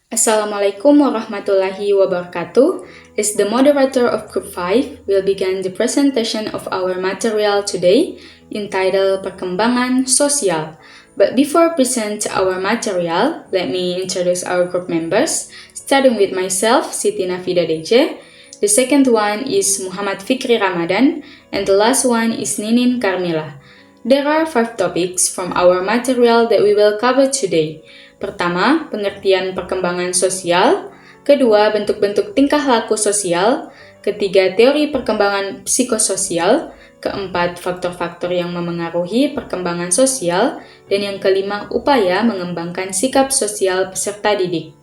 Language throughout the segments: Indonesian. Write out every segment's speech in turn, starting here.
Assalamualaikum warahmatullahi wabarakatuh. As the moderator of Group 5, we'll begin the presentation of our material today entitled Perkembangan Sosial. But before present our material, let me introduce our group members, starting with myself, Siti Nafida DJ. The second one is Muhammad Fikri Ramadan, and the last one is Ninin Karmila. There are 5 topics from our material that we will cover today. Pertama, pengertian perkembangan sosial. Kedua, bentuk-bentuk tingkah laku sosial. Ketiga, teori perkembangan psikososial. Keempat, faktor-faktor yang memengaruhi perkembangan sosial. Dan yang kelima, upaya mengembangkan sikap sosial peserta didik.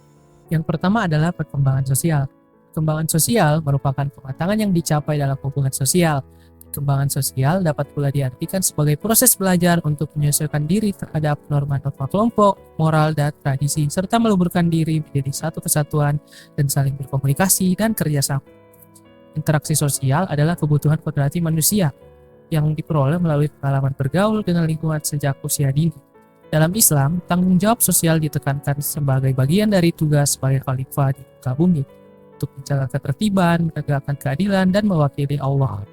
Yang pertama adalah perkembangan sosial. Perkembangan sosial merupakan kematangan yang dicapai dalam hubungan sosial. Perkembangan sosial dapat pula diartikan sebagai proses belajar untuk menyesuaikan diri terhadap norma-norma kelompok, moral, dan tradisi, serta meluburkan diri menjadi satu kesatuan dan saling berkomunikasi dan kerjasama. Interaksi sosial adalah kebutuhan kodrati manusia yang diperoleh melalui pengalaman bergaul dengan lingkungan sejak usia dini. Dalam Islam, tanggung jawab sosial ditekankan sebagai bagian dari tugas sebagai khalifah di muka bumi untuk menjaga ketertiban, menegakkan keadilan, dan mewakili Allah.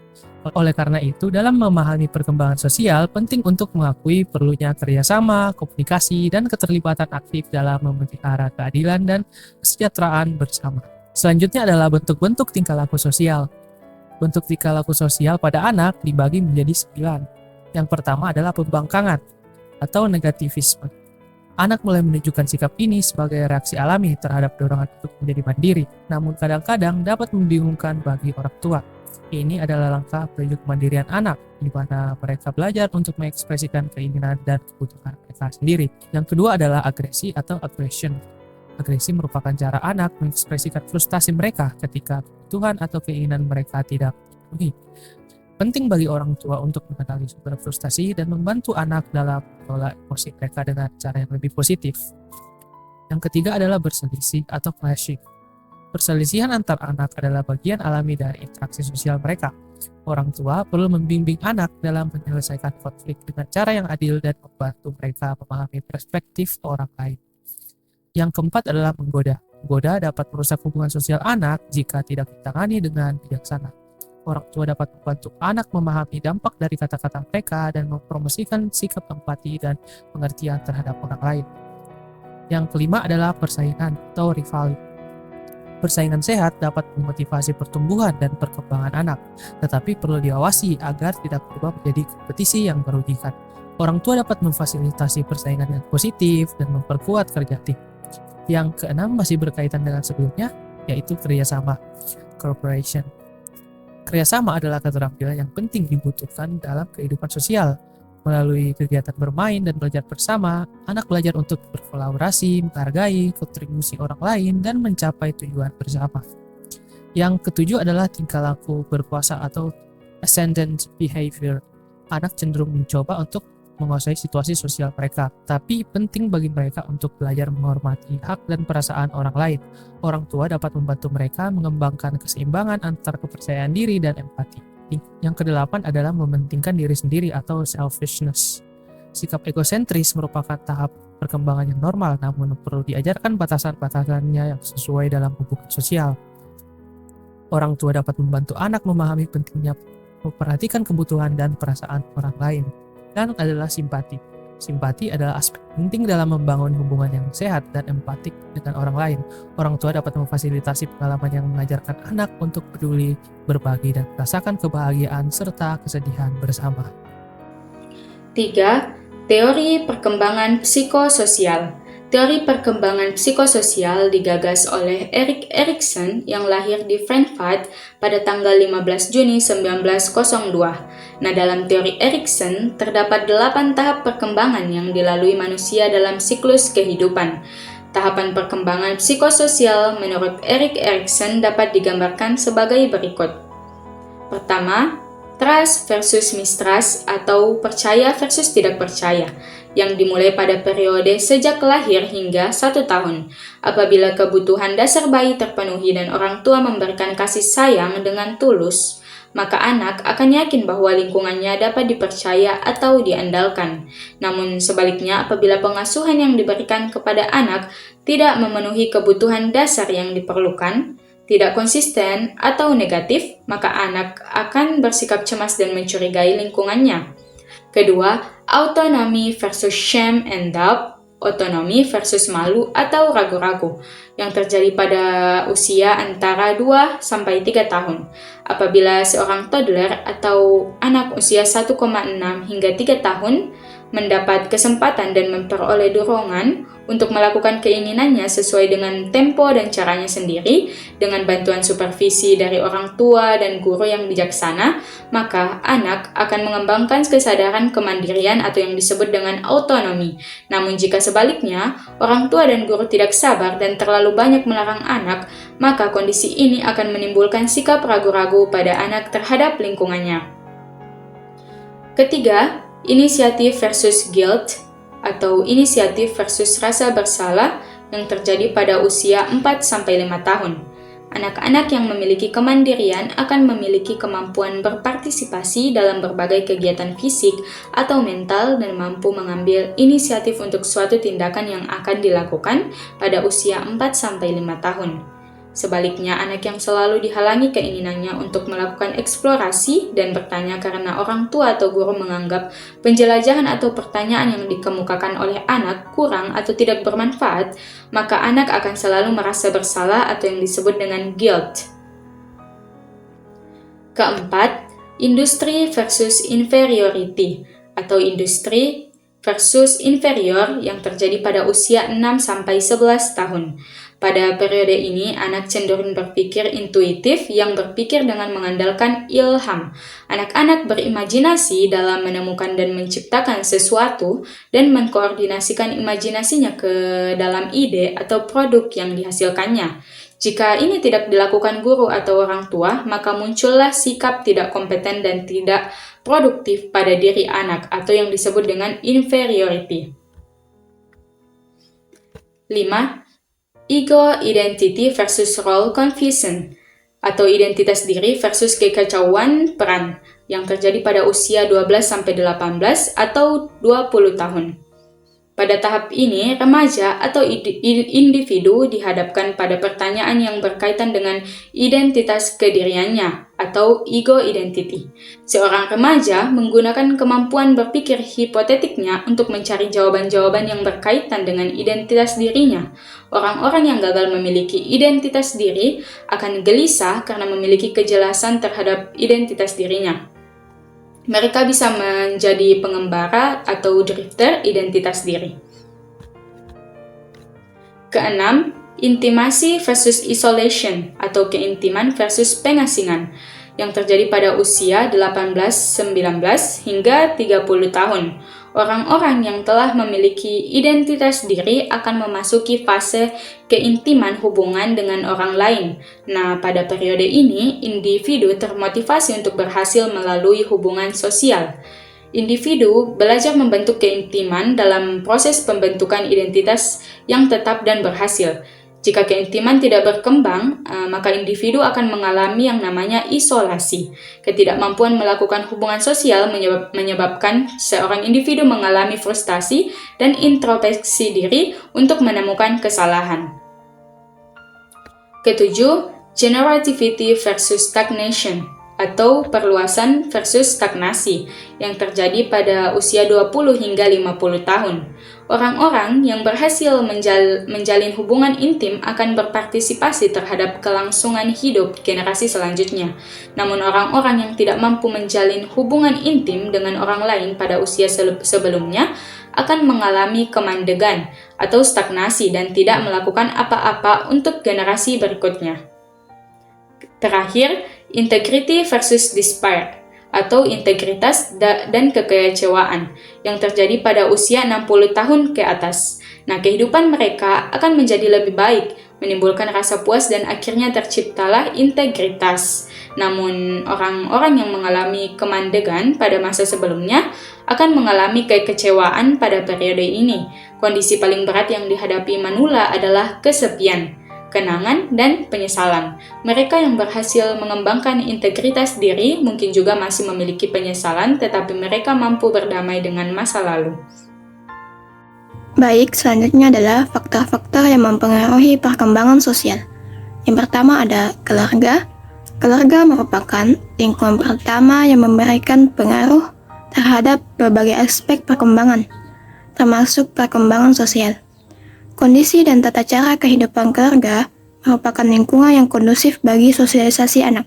Oleh karena itu, dalam memahami perkembangan sosial, penting untuk mengakui perlunya kerjasama, komunikasi, dan keterlibatan aktif dalam memelihara keadilan dan kesejahteraan bersama. Selanjutnya adalah bentuk-bentuk tingkah laku sosial. Bentuk tingkah laku sosial pada anak dibagi menjadi 9. Yang pertama adalah pembangkangan atau negativisme. Anak mulai menunjukkan sikap ini sebagai reaksi alami terhadap dorongan untuk menjadi mandiri, namun kadang-kadang dapat membingungkan bagi orang tua. Ini adalah langkah menuju kemandirian anak, di mana mereka belajar untuk mengekspresikan keinginan dan kebutuhan mereka sendiri. Yang kedua adalah agresi atau aggression. Agresi merupakan cara anak mengekspresikan frustasi mereka ketika kebutuhan atau keinginan mereka tidak dipenuhi. Penting bagi orang tua untuk mengenali sumber frustasi dan membantu anak dalam mengelola emosi mereka dengan cara yang lebih positif. Yang ketiga adalah berselisih atau clashing. Perselisihan antar anak adalah bagian alami dari interaksi sosial mereka. Orang tua perlu membimbing anak dalam menyelesaikan konflik dengan cara yang adil dan membantu mereka memahami perspektif orang lain. Yang keempat adalah menggoda. Menggoda dapat merusak hubungan sosial anak jika tidak ditangani dengan bijaksana. Orang tua dapat membantu anak memahami dampak dari kata-kata mereka dan mempromosikan sikap empati dan pengertian terhadap orang lain. Yang kelima adalah persaingan atau rivalry. Persaingan sehat dapat memotivasi pertumbuhan dan perkembangan anak, tetapi perlu diawasi agar tidak berubah menjadi kompetisi yang merugikan. Orang tua dapat memfasilitasi persaingan yang positif dan memperkuat kerja tim. Yang keenam masih berkaitan dengan sebelumnya, yaitu kerjasama, cooperation. Kerjasama adalah keterampilan yang penting dibutuhkan dalam kehidupan sosial. Melalui kegiatan bermain dan belajar bersama, anak belajar untuk berkolaborasi, menghargai kontribusi orang lain, dan mencapai tujuan bersama. Yang ketujuh adalah tingkah laku berkuasa atau ascendant behavior. Anak cenderung mencoba untuk menguasai situasi sosial mereka, tapi penting bagi mereka untuk belajar menghormati hak dan perasaan orang lain. Orang tua dapat membantu mereka mengembangkan keseimbangan antara kepercayaan diri dan empati. Yang kedelapan adalah mementingkan diri sendiri atau selfishness. Sikap egosentris merupakan tahap perkembangan yang normal, namun perlu diajarkan batasan-batasannya yang sesuai dalam hubungan sosial. Orang tua dapat membantu anak memahami pentingnya memperhatikan kebutuhan dan perasaan orang lain. Dan adalah simpati. Simpati adalah aspek penting dalam membangun hubungan yang sehat dan empatik dengan orang lain. Orang tua dapat memfasilitasi pengalaman yang mengajarkan anak untuk peduli, berbagi, dan merasakan kebahagiaan serta kesedihan bersama. 3. Teori perkembangan psikososial. Teori perkembangan psikososial digagas oleh Erik Erikson yang lahir di Frankfurt pada tanggal 15 Juni 1902. Nah, dalam teori Erikson, terdapat 8 tahap perkembangan yang dilalui manusia dalam siklus kehidupan. Tahapan perkembangan psikososial menurut Erik Erikson dapat digambarkan sebagai berikut. Pertama, trust versus mistrust atau percaya versus tidak percaya, yang dimulai pada periode sejak lahir hingga 1 tahun. Apabila kebutuhan dasar bayi terpenuhi dan orang tua memberikan kasih sayang dengan tulus, maka anak akan yakin bahwa lingkungannya dapat dipercaya atau diandalkan. Namun sebaliknya, apabila pengasuhan yang diberikan kepada anak tidak memenuhi kebutuhan dasar yang diperlukan, tidak konsisten atau negatif, maka anak akan bersikap cemas dan mencurigai lingkungannya. Kedua, autonomy versus shame and doubt. Otonomi versus malu atau ragu-ragu yang terjadi pada usia antara 2-3 tahun. Apabila seorang toddler atau anak usia 1,6 hingga 3 tahun mendapat kesempatan dan memperoleh dorongan untuk melakukan keinginannya sesuai dengan tempo dan caranya sendiri, dengan bantuan supervisi dari orang tua dan guru yang bijaksana, maka anak akan mengembangkan kesadaran kemandirian atau yang disebut dengan autonomi. Namun jika sebaliknya, orang tua dan guru tidak sabar dan terlalu banyak melarang anak, maka kondisi ini akan menimbulkan sikap ragu-ragu pada anak terhadap lingkungannya. Ketiga, inisiatif versus guilt atau inisiatif versus rasa bersalah yang terjadi pada usia 4-5 tahun. Anak-anak yang memiliki kemandirian akan memiliki kemampuan berpartisipasi dalam berbagai kegiatan fisik atau mental dan mampu mengambil inisiatif untuk suatu tindakan yang akan dilakukan pada usia 4-5 tahun. Sebaliknya, anak yang selalu dihalangi keinginannya untuk melakukan eksplorasi dan bertanya karena orang tua atau guru menganggap penjelajahan atau pertanyaan yang dikemukakan oleh anak kurang atau tidak bermanfaat, maka anak akan selalu merasa bersalah atau yang disebut dengan guilt. Keempat, industri versus inferiority atau industri versus inferior yang terjadi pada usia 6-11 tahun. Pada periode ini, anak cenderung berpikir intuitif yang berpikir dengan mengandalkan ilham. Anak-anak berimajinasi dalam menemukan dan menciptakan sesuatu dan mengkoordinasikan imajinasinya ke dalam ide atau produk yang dihasilkannya. Jika ini tidak dilakukan guru atau orang tua, maka muncullah sikap tidak kompeten dan tidak produktif pada diri anak atau yang disebut dengan inferiority. 5. Ego identity versus role confusion atau identitas diri versus kekacauan peran yang terjadi pada usia 12-18 atau 20 tahun. Pada tahap ini, remaja atau individu dihadapkan pada pertanyaan yang berkaitan dengan identitas kediriannya atau ego identity. Seorang remaja menggunakan kemampuan berpikir hipotetiknya untuk mencari jawaban-jawaban yang berkaitan dengan identitas dirinya. Orang-orang yang gagal memiliki identitas diri akan gelisah karena memiliki kejelasan terhadap identitas dirinya. Mereka bisa menjadi pengembara atau drifter identitas diri. Keenam, intimasi versus isolation atau keintiman versus pengasingan yang terjadi pada usia 18, 19 hingga 30 tahun. Orang-orang yang telah memiliki identitas diri akan memasuki fase keintiman hubungan dengan orang lain. Nah, pada periode ini, individu termotivasi untuk berhasil melalui hubungan sosial. Individu belajar membentuk keintiman dalam proses pembentukan identitas yang tetap dan berhasil. Jika keintiman tidak berkembang, maka individu akan mengalami yang namanya isolasi. Ketidakmampuan melakukan hubungan sosial menyebabkan seorang individu mengalami frustasi dan introspeksi diri untuk menemukan kesalahan. Ketujuh, generativity versus stagnation atau perluasan versus stagnasi yang terjadi pada usia 20 hingga 50 tahun. Orang-orang yang berhasil menjalin hubungan intim akan berpartisipasi terhadap kelangsungan hidup generasi selanjutnya. Namun orang-orang yang tidak mampu menjalin hubungan intim dengan orang lain pada usia sebelumnya akan mengalami kemandegan atau stagnasi dan tidak melakukan apa-apa untuk generasi berikutnya. Terakhir, integrity versus despair atau integritas dan kekecewaan yang terjadi pada usia 60 tahun ke atas. Nah, kehidupan mereka akan menjadi lebih baik, menimbulkan rasa puas dan akhirnya terciptalah integritas. Namun, orang-orang yang mengalami kemandegan pada masa sebelumnya akan mengalami kekecewaan pada periode ini. Kondisi paling berat yang dihadapi manula adalah kesepian. kenangan, dan penyesalan. Mereka yang berhasil mengembangkan integritas diri mungkin juga masih memiliki penyesalan, tetapi mereka mampu berdamai dengan masa lalu. Baik, selanjutnya adalah faktor-faktor yang mempengaruhi perkembangan sosial. Yang pertama ada keluarga. Keluarga merupakan lingkungan pertama yang memberikan pengaruh terhadap berbagai aspek perkembangan, termasuk perkembangan sosial. Kondisi dan tata cara kehidupan keluarga merupakan lingkungan yang kondusif bagi sosialisasi anak.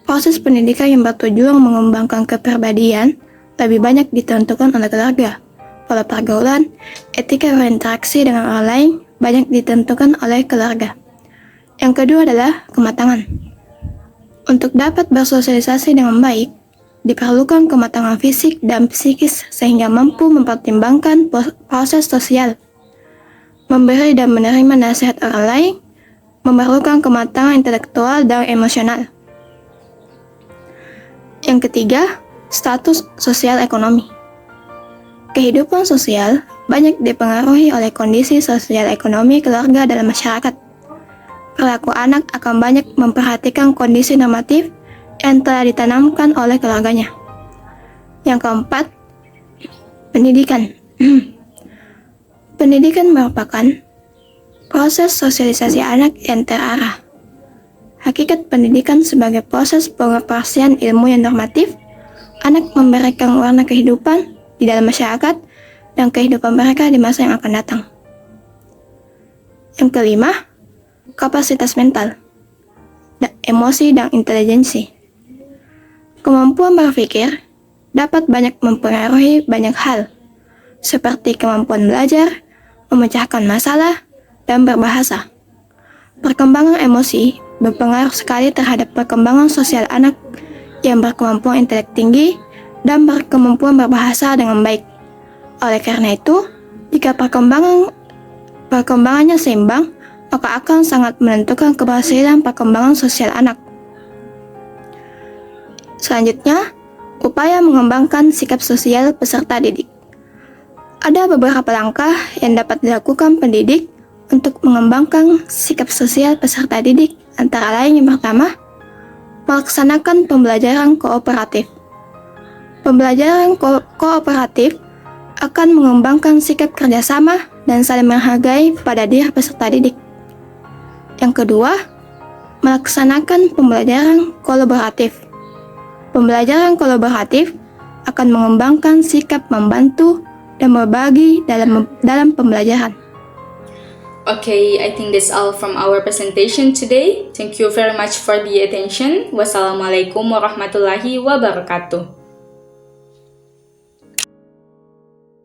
Proses pendidikan yang bertujuan mengembangkan kepribadian lebih banyak ditentukan oleh keluarga. Pola pergaulan, etika berinteraksi dengan orang lain banyak ditentukan oleh keluarga. Yang kedua adalah kematangan. Untuk dapat bersosialisasi dengan baik, diperlukan kematangan fisik dan psikis sehingga mampu mempertimbangkan proses sosial. Memberi dan menerima nasihat orang lain memerlukan kematangan intelektual dan emosional. Yang ketiga, status sosial ekonomi. Kehidupan sosial banyak dipengaruhi oleh kondisi sosial ekonomi keluarga dalam masyarakat. Perilaku anak akan banyak memperhatikan kondisi normatif yang telah ditanamkan oleh keluarganya. Yang keempat, pendidikan. Pendidikan merupakan proses sosialisasi anak yang terarah. Hakikat pendidikan sebagai proses pengoperasian ilmu yang normatif, anak memberikan warna kehidupan di dalam masyarakat dan kehidupan mereka di masa yang akan datang. Yang kelima, kapasitas mental, emosi dan intelijensi. Kemampuan berpikir dapat banyak mempengaruhi banyak hal, seperti kemampuan belajar, memecahkan masalah, dan berbahasa. Perkembangan emosi berpengaruh sekali terhadap perkembangan sosial anak yang berkemampuan intelek tinggi dan berkemampuan berbahasa dengan baik. Oleh karena itu, jika perkembangannya seimbang, maka akan sangat menentukan keberhasilan perkembangan sosial anak. Selanjutnya, upaya mengembangkan sikap sosial peserta didik. Ada beberapa langkah yang dapat dilakukan pendidik untuk mengembangkan sikap sosial peserta didik, antara lain yang pertama, melaksanakan pembelajaran kooperatif. Pembelajaran kooperatif akan mengembangkan sikap kerjasama dan saling menghargai pada diri peserta didik. Yang kedua, melaksanakan pembelajaran kolaboratif. Pembelajaran kolaboratif akan mengembangkan sikap membantu dan berbagi dalam pembelajaran. Okay, I think that's all from our presentation today. Thank you very much for the attention. Wassalamualaikum warahmatullahi wabarakatuh.